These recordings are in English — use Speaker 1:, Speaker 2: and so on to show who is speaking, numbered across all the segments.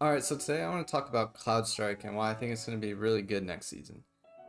Speaker 1: Alright, so today I want to talk about Cloudstrike and why I think it's going to be really good next season.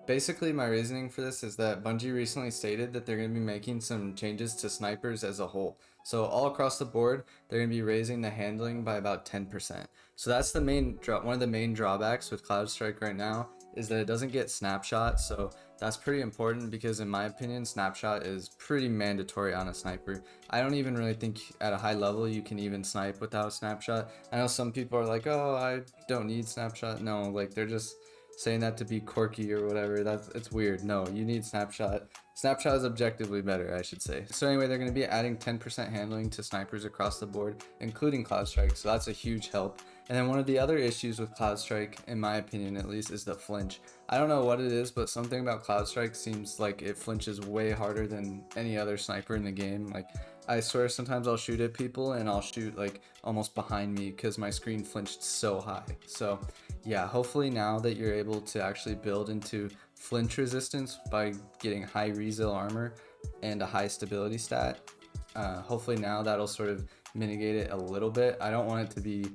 Speaker 1: Basically, my reasoning for this is that Bungie recently stated that they're going to be making some changes to snipers as a whole. So all across the board, they're going to be raising the handling by about 10%. So that's the one of the main drawbacks with Cloudstrike right now is that it doesn't get snapshot. So that's pretty important because in my opinion, snapshot is pretty mandatory on a sniper. I don't even really think at a high level you can even snipe without snapshot. I know some people are like, oh, I don't need snapshot. No, like they're just saying that to be quirky or whatever. It's weird. No, you need snapshot. Snapshot is objectively better, I should say. So anyway, they're going to be adding 10% handling to snipers across the board, including Cloudstrike, so that's a huge help. And then one of the other issues with Cloudstrike, in my opinion at least, is the flinch. I don't know what it is, but something about Cloudstrike seems like it flinches way harder than any other sniper in the game. Like, I swear sometimes I'll shoot at people and I'll shoot like almost behind me because my screen flinched so high. So yeah, hopefully now that you're able to actually build into flinch resistance by getting high resil armor and a high stability stat, hopefully now that'll sort of mitigate it a little bit. I don't want it to be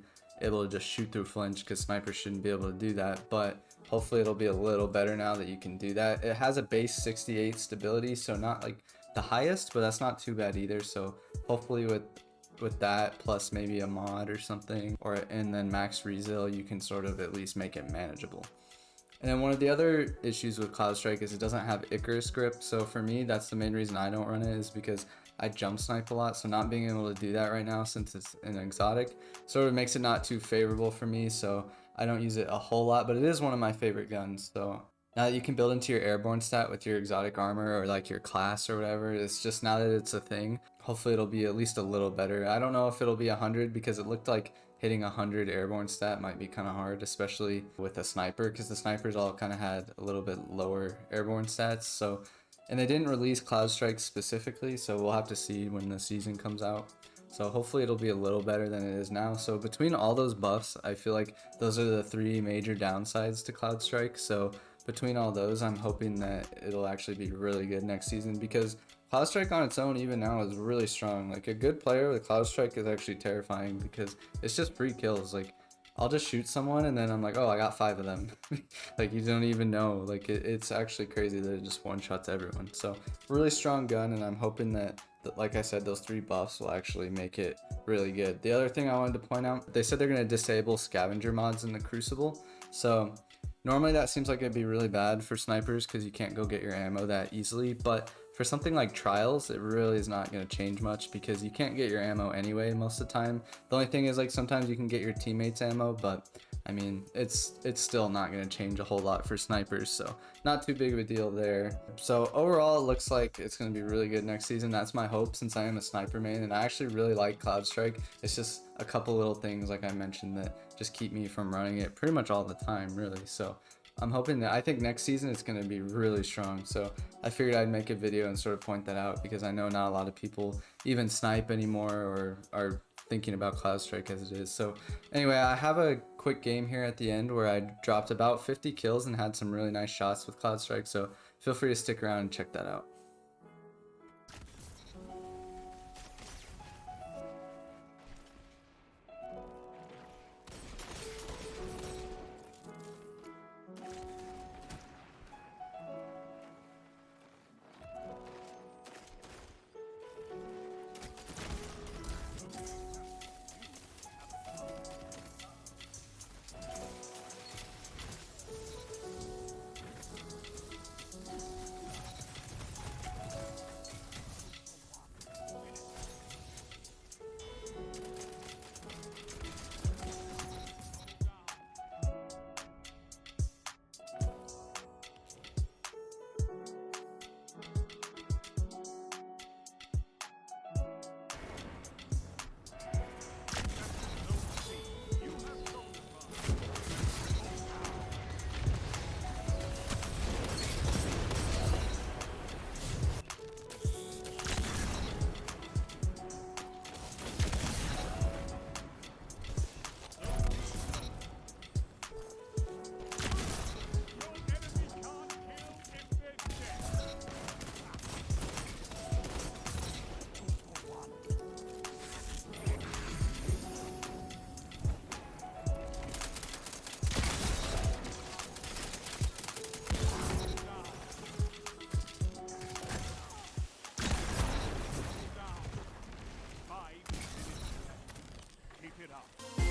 Speaker 1: able to just shoot through flinch because snipers shouldn't be able to do that, but hopefully it'll be a little better now that you can do that. It has a base 68 stability, so not like the highest, but that's not too bad either. So hopefully with that plus maybe a mod or something, and then max resil, you can sort of at least make it manageable. And then one of the other issues with Cloudstrike is it doesn't have Icarus grip. So for me, that's the main reason I don't run it, is because I jump snipe a lot. So not being able to do that right now since it's an exotic sort of makes it not too favorable for me. So I don't use it a whole lot, but it is one of my favorite guns. So now that you can build into your airborne stat with your exotic armor or like your class or whatever, it's just now that it's a thing, hopefully it'll be at least a little better. I don't know if it'll be 100 because it looked like hitting 100 airborne stat might be kind of hard, especially with a sniper, because the snipers all kind of had a little bit lower airborne stats. So, and they didn't release Cloudstrike specifically, so we'll have to see when the season comes out. So hopefully it'll be a little better than it is now. So between all those buffs, I feel like those are the three major downsides to Cloudstrike. So between all those, I'm hoping that it'll actually be really good next season, because Cloudstrike on its own even now is really strong. Like a good player with Cloudstrike is actually terrifying because it's just free kills. Like I'll just shoot someone and then I'm like, oh, I got 5 of them. Like you don't even know. Like it's actually crazy that it just one-shots everyone. So really strong gun, and I'm hoping that like I said, those 3 buffs will actually make it really good. The other thing I wanted to point out, they said they're going to disable scavenger mods in the Crucible. So normally that seems like it'd be really bad for snipers because you can't go get your ammo that easily, but for something like trials, it really is not going to change much because you can't get your ammo anyway most of the time. The only thing is, like, sometimes you can get your teammates ammo, but I mean, it's still not going to change a whole lot for snipers, so not too big of a deal there. So overall, it looks like it's going to be really good next season. That's my hope, since I am a sniper main, and I actually really like Cloudstrike. It's just a couple little things, like I mentioned, that just keep me from running it pretty much all the time, really. So I'm hoping that, I think next season it's going to be really strong. So I figured I'd make a video and sort of point that out, because I know not a lot of people even snipe anymore or are thinking about Cloudstrike as it is. So anyway, I have a quick game here at the end where I dropped about 50 kills and had some really nice shots with Cloudstrike. So feel free to stick around and check that out.
Speaker 2: it up.